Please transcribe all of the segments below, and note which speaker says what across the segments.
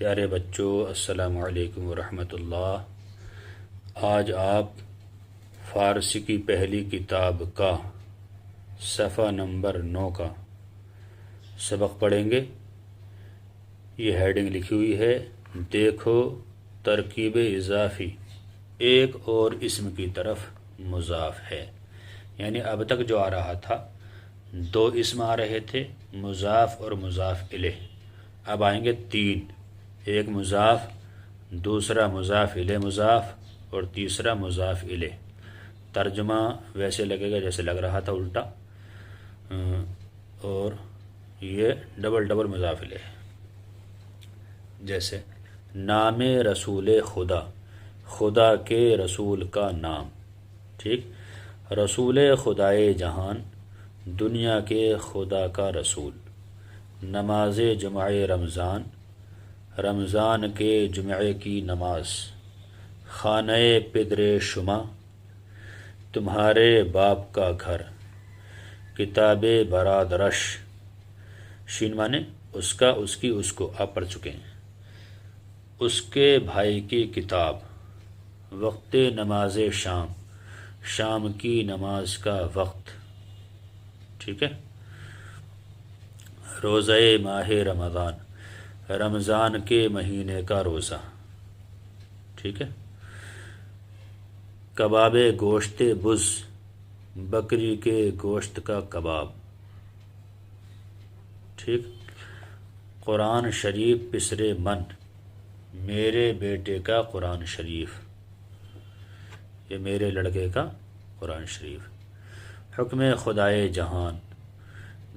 Speaker 1: پیارے بچوں، السلام علیکم ورحمۃ اللہ۔ آج آپ فارسی کی پہلی کتاب کا صفحہ نمبر 9 کا سبق پڑھیں گے۔ یہ ہیڈنگ لکھی ہوئی ہے، دیکھو ترکیب اضافی ایک اور اسم کی طرف مضاف ہے۔ یعنی اب تک جو آ رہا تھا 2 اسم آ رہے تھے، مضاف اور مضاف الیہ، اب آئیں گے 3، ایک مضاف، دوسرا مضاف الیہ مضاف اور تیسرا مضاف الیہ۔ ترجمہ ویسے لگے گا جیسے لگ رہا تھا الٹا، اور یہ ڈبل مضاف الیہ، جیسے نام رسول خدا، خدا کے رسول کا نام، ٹھیک، رسول خدائے جہان، دنیا کے خدا کا رسول، نماز جمعہ رمضان، رمضان کے جمعے کی نماز، خانہ پدر شما، تمہارے باپ کا گھر، کتاب برادرش، شین مانے اس کا، اس کی، اس کو آپ پڑھ چکے ہیں، اس کے بھائی کی کتاب، وقت نماز شام، شام کی نماز کا وقت، ٹھیک ہے، روزہ ماہ رمضان، رمضان کے مہینے کا روزہ، ٹھیک ہے، کباب گوشت بز، بکری کے گوشت کا کباب، ٹھیک، قرآن شریف پسرے من، میرے بیٹے کا قرآن شریف، یہ میرے لڑکے کا قرآن شریف، حکم خدائے جہان،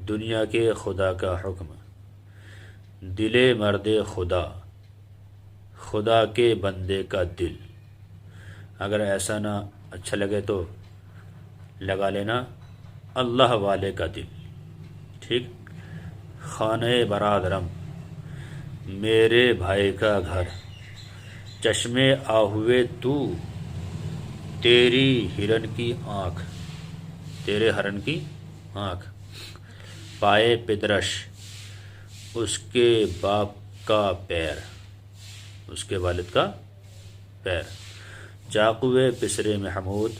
Speaker 1: دنیا کے خدا کا حکم، دل مرد خدا، خدا کے بندے کا دل، اگر ایسا نہ اچھا لگے تو لگا لینا اللہ والے کا دل، ٹھیک، خانہ برادرم، میرے بھائی کا گھر، چشمے آہوے تو، تیری ہرن کی آنکھ، تیرے ہرن کی آنکھ، پائے پدرش، اس کے باپ کا پیر، اس کے والد کا پیر، چاقوے پسرے محمود،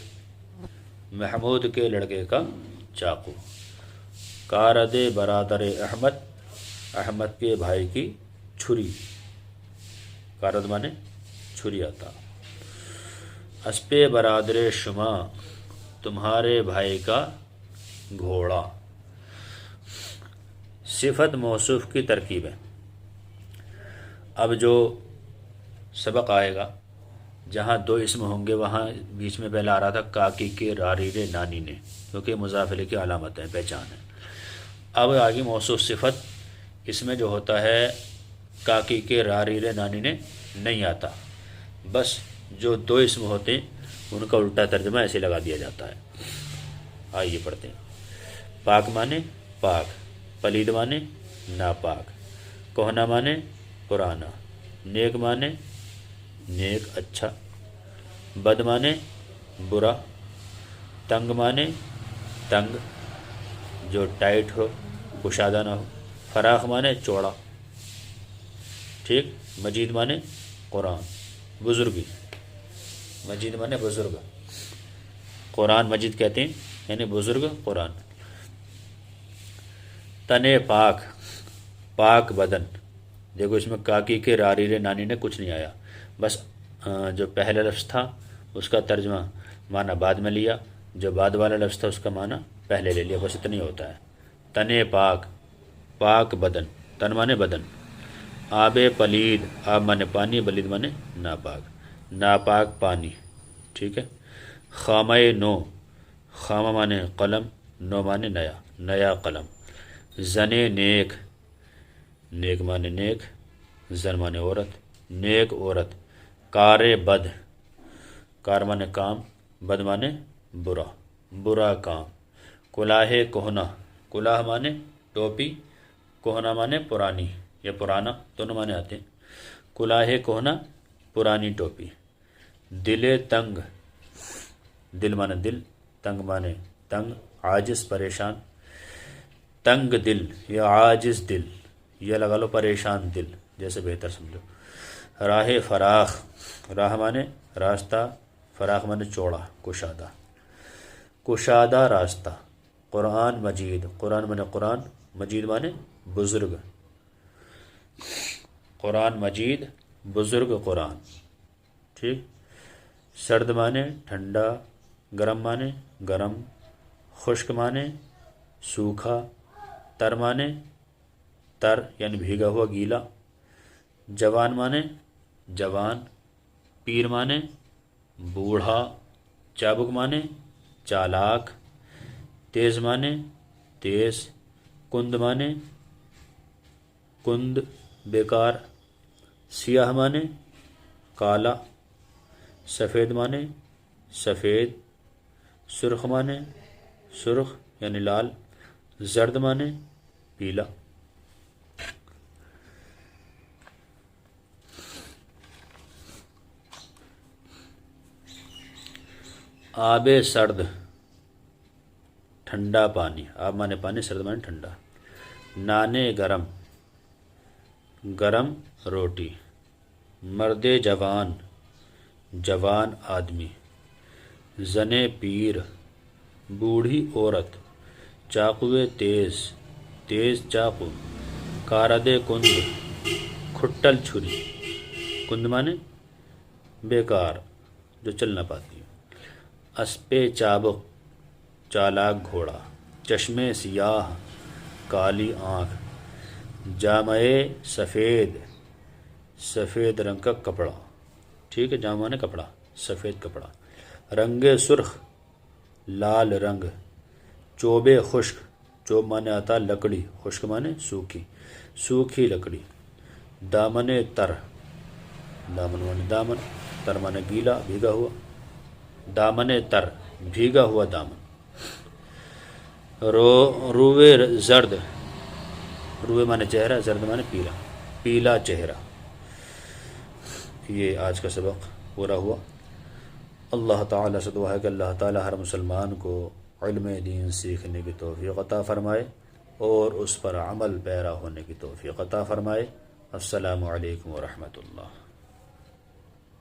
Speaker 1: محمود کے لڑکے کا چاقو، کارد برادر احمد، احمد کے بھائی کی چھری، کارد مانے چھری آتا، اسپِ برادر شما، تمہارے بھائی کا گھوڑا۔ صفت موصوف کی ترکیب ہے۔ اب جو سبق آئے گا جہاں 2 اسم ہوں گے وہاں بیچ میں پہلے آ رہا تھا کاکی کے راری رے نانی نے، کیونکہ مضاف الیہ کی علامت ہے، پہچان ہے۔ اب آگے موصوف صفت، اس میں جو ہوتا ہے کاکی کے راری رے نانی نے نہیں آتا، بس جو 2 اسم ہوتے ہیں ان کا الٹا ترجمہ ایسے لگا دیا جاتا ہے۔ آئیے پڑھتے ہیں۔ پاک مانے پاک، پلید مانے ناپاک، کہنا مانے پرانا، نیک مانے نیک اچھا، بد مانے برا، تنگ مانے تنگ جو ٹائٹ ہو، کشادہ نہ ہو، فراخ مانے چوڑا، ٹھیک، مجید مانے قرآن، بزرگی، مجید مانے بزرگ، قرآن مجید کہتے ہیں یعنی بزرگ قرآن، تنے پاک، پاک بدن، دیکھو اس میں کاکی کے راری رے نانی نے کچھ نہیں آیا، بس جو پہلا لفظ تھا اس کا ترجمہ معنی بعد میں لیا، جو بعد والا لفظ تھا اس کا معنی پہلے لے لیا، بس اتنا ہی ہوتا ہے۔ تنے پاک، پاک بدن، تن مانے بدن، آب پلید، آب مانے پانی، بلید مانے ناپاک، ناپاک پانی، ٹھیک ہے، خامہ نو، خامہ مانے قلم، نو مانے نیا، نیا قلم، زن نیک، نیک مانے نیک، زن مانے عورت، نیک عورت، کار بد، کار مانے کام، بد مانے برا، برا کام، کلاہ کہنا، کلاہ مانے ٹوپی، کہنا مانے پرانی یا پرانا، دونوں مانے آتے ہیں، کلاہ کہنا پرانی ٹوپی، دل تنگ، دل مانے دل، تنگ مانے تنگ، عاجز پریشان، تنگ دل یا عاجز دل یہ لگا لو پریشان دل، جیسے بہتر سمجھو۔ راہ فراخ، راہ مانے راستہ، فراخ مانے چوڑا، کشادہ، کشادہ راستہ۔ قرآن مجید، قرآن مانے قرآن، مجید مانے بزرگ، قرآن مجید بزرگ قرآن، ٹھیک۔ سرد مانے ٹھنڈا، گرم مانے گرم، خشک مانے سوکھا، تر مانے تر یعنی بھیگا ہوا گیلا، جوان مانے جوان، پیر مانے بوڑھا، چابک مانے چالاک، تیز مانے تیز، کند مانے کند بیکار، سیاہ مانے کالا، سفید مانے سفید، سرخ مانے سرخ یعنی لال، زرد مانے پیلا۔ آب سرد، ٹھنڈا پانی، آب مانے پانی، سرد مانے ٹھنڈا۔ نانے گرم، گرم روٹی۔ مرد جوان، جوان آدمی۔ زنے پیر، بوڑھی عورت۔ چاقوے تیز، تیز چاقو۔ کاردے کند، کھٹل چھری، کند مانے بیکار جو چل نہ پاتی۔ اسپے چابک، چالاک گھوڑا۔ چشمے سیاہ، کالی آنکھ۔ جامع سفید، سفید رنگ کا کپڑا، ٹھیک ہے، جامع نے کپڑا، سفید کپڑا۔ رنگ سرخ، لال رنگ۔ چوبے خشک، چوب مانے آتا لکڑی، خشک مانے سوکھی، سوکھی لکڑی۔ دامن تر، دامن مانے دامن، تر مانے گیلا بھیگا ہوا، دامن تر بھیگا ہوا دامن۔ روئے زرد، روئے مانے چہرہ، زرد مانے پیلا، پیلا چہرہ۔ یہ آج کا سبق پورا ہوا۔ اللہ تعالیٰ سے دعا ہے کہ اللہ تعالیٰ ہر مسلمان کو علم دین سیکھنے کی توفیق عطا فرمائے اور اس پر عمل پیرا ہونے کی توفیق عطا فرمائے۔ السلام علیکم ورحمۃ اللہ۔